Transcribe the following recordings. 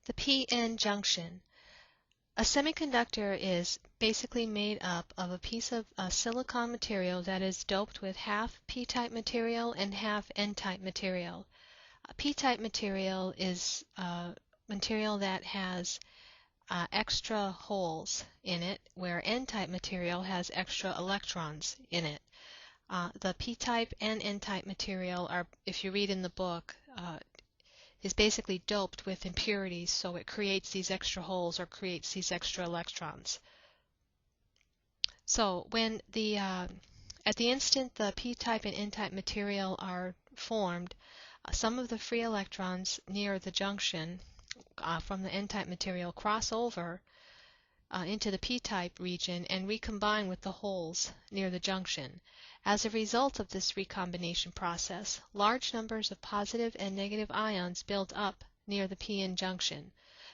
The p-n junction. A semiconductor is basically made up of a piece of silicon material that is doped with half p-type material and half n-type material. P-type material is material that has extra holes in it, where n-type material has extra electrons in it. The p-type and n-type material are, if you read in the book, is basically doped with impurities, so it creates these extra holes or creates these extra electrons. So when at the instant the p-type and n-type material are formed, some of the free electrons near the junction from the n-type material cross over into the p-type region and recombine with the holes near the junction. As a result of this recombination process, large numbers of positive and negative ions build up near the p-n junction.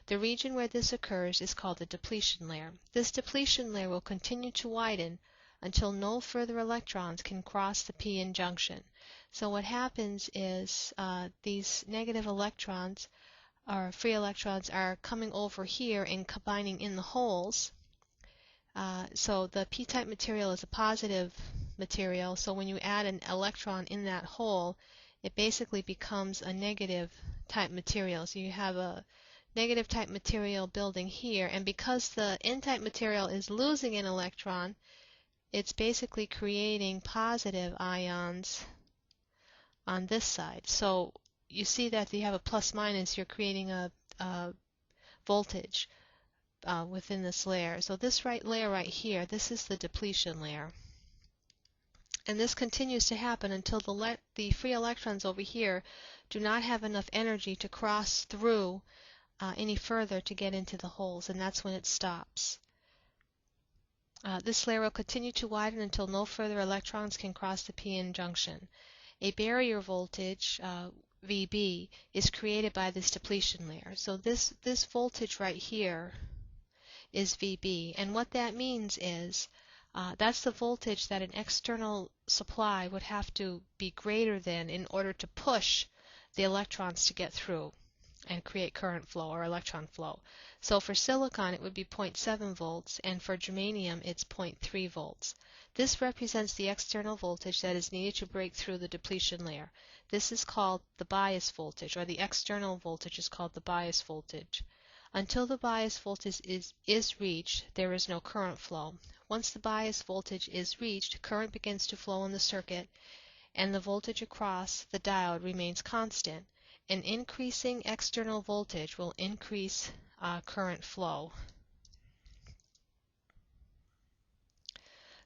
The region where this occurs is called the depletion layer. This depletion layer will continue to widen until no further electrons can cross the p-n junction. So what happens is these negative electrons or free electrons are coming over here and combining in the holes. So the p-type material is a positive material, so when you add an electron in that hole, it basically becomes a negative type material. So you have a negative type material building here, and because the n-type material is losing an electron, it's basically creating positive ions on this side. So you see that you have a plus minus, you're creating a voltage within this layer. So this layer right here, this is the depletion layer. And this continues to happen until the free electrons over here do not have enough energy to cross through any further to get into the holes, and that's when it stops. This layer will continue to widen until no further electrons can cross the p-n junction. A barrier voltage, VB, is created by this depletion layer. So this voltage right here is VB, and what that means is that's the voltage that an external supply would have to be greater than in order to push the electrons to get through and create current flow or electron flow. So for silicon it would be 0.7 volts, and for germanium it's 0.3 volts. This represents the external voltage that is needed to break through the depletion layer. This is called the bias voltage, or the external voltage is called the bias voltage. Until the bias voltage is reached, there is no current flow. Once the bias voltage is reached, current begins to flow in the circuit, and the voltage across the diode remains constant. An increasing external voltage will increase current flow.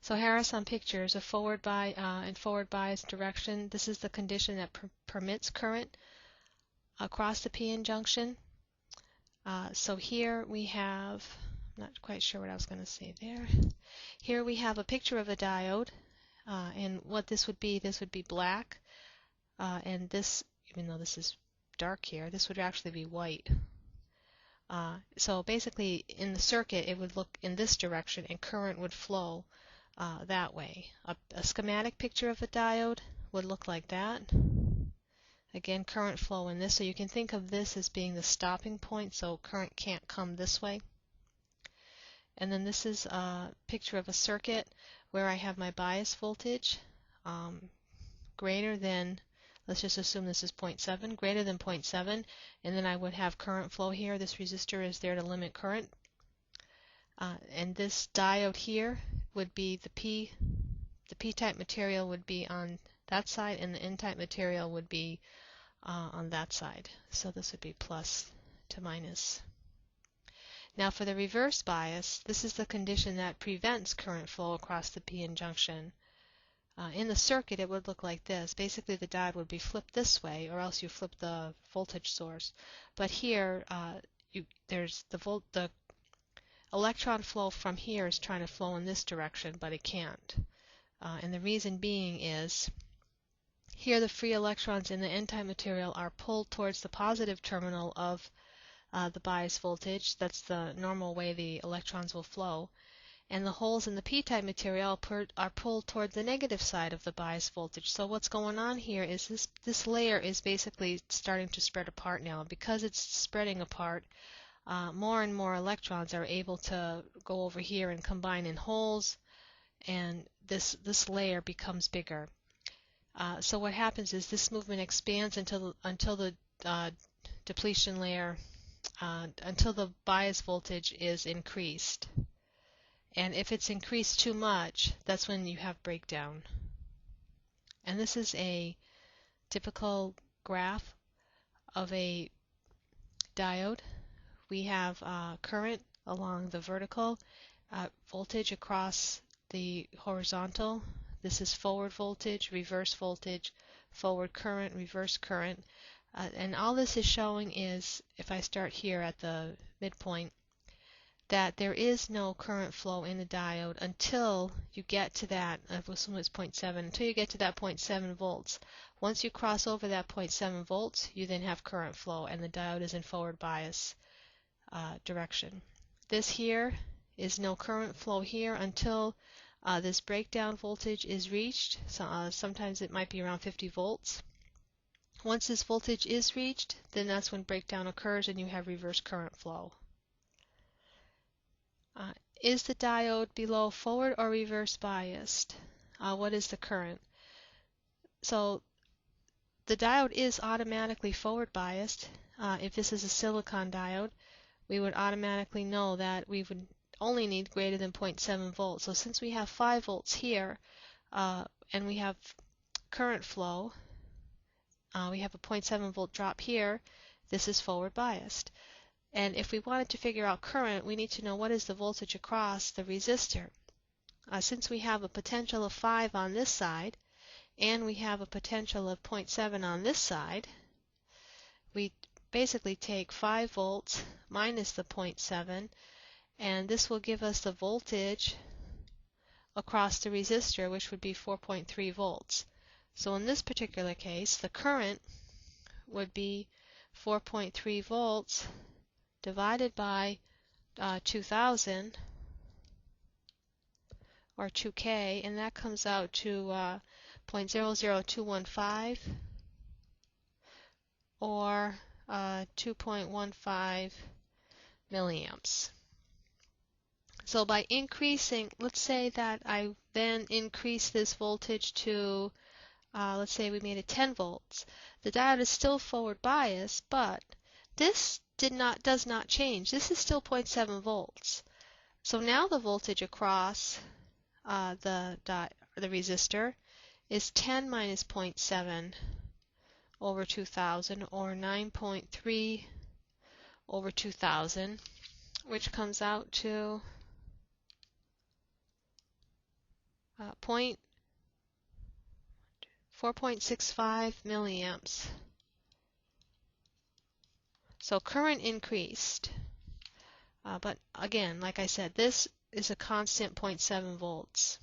So here are some pictures of forward bias direction. This is the condition that permits current across the p-n junction. So here we have, I'm not quite sure what I was going to say there. Here we have a picture of a diode, and what this would be black, and this, even though this is dark here, this would actually be white. So basically in the circuit it would look in this direction and current would flow that way. A schematic picture of a diode would look like that. Again, current flow in this, so you can think of this as being the stopping point, so current can't come this way. And then this is a picture of a circuit where I have my bias voltage greater than, let's just assume this is 0.7, greater than 0.7, and then I would have current flow here. This resistor is there to limit current. And this diode here would be the p-type material would be on that side, and the n-type material would be on that side. So this would be plus to minus. Now for the reverse bias, this is the condition that prevents current flow across the p-n junction. In the circuit it would look like this. Basically the diode would be flipped this way, or else you flip the voltage source. But here there's the electron flow from here is trying to flow in this direction, but it can't. And the reason being is here the free electrons in the n-type material are pulled towards the positive terminal of the bias voltage. That's the normal way the electrons will flow. and the holes in the p-type material are pulled toward the negative side of the bias voltage. So what's going on here is this layer is basically starting to spread apart now. Because it's spreading apart, more and more electrons are able to go over here and combine in holes, and this layer becomes bigger. So what happens is this movement expands until the depletion layer, until the bias voltage is increased. And if it's increased too much, that's when you have breakdown. And this is a typical graph of a diode. We have current along the vertical, voltage across the horizontal. This is forward voltage, reverse voltage, forward current, reverse current. And all this is showing is, if I start here at the midpoint, that there is no current flow in the diode until you get to that, I assume it's 0.7, until you get to that 0.7 volts. Once you cross over that 0.7 volts, you then have current flow, and the diode is in forward bias direction. This here is no current flow here until this breakdown voltage is reached. So, sometimes it might be around 50 volts. Once this voltage is reached, then that's when breakdown occurs and you have reverse current flow. Is the diode below forward or reverse biased? What is the current? So the diode is automatically forward biased. If this is a silicon diode, we would automatically know that we would only need greater than 0.7 volts. So since we have 5 volts here, and we have current flow, we have a 0.7 volt drop here, this is forward biased. And if we wanted to figure out current, we need to know what is the voltage across the resistor. Since we have a potential of 5 on this side, and we have a potential of 0.7 on this side, we basically take 5 volts minus the 0.7, and this will give us the voltage across the resistor, which would be 4.3 volts. So in this particular case, the current would be 4.3 volts divided by 2000, or 2K, and that comes out to 0.00215, or 2.15 milliamps. So by increasing, let's say that I then increase this voltage to, let's say we made it 10 volts. The diode is still forward biased, but this does not change. This is still 0.7 volts. So now the voltage across the resistor is 10 minus 0.7 over 2000, or 9.3 over 2000, which comes out to 4.65 milliamps. So current increased, but again, like I said, this is a constant 0.7 volts.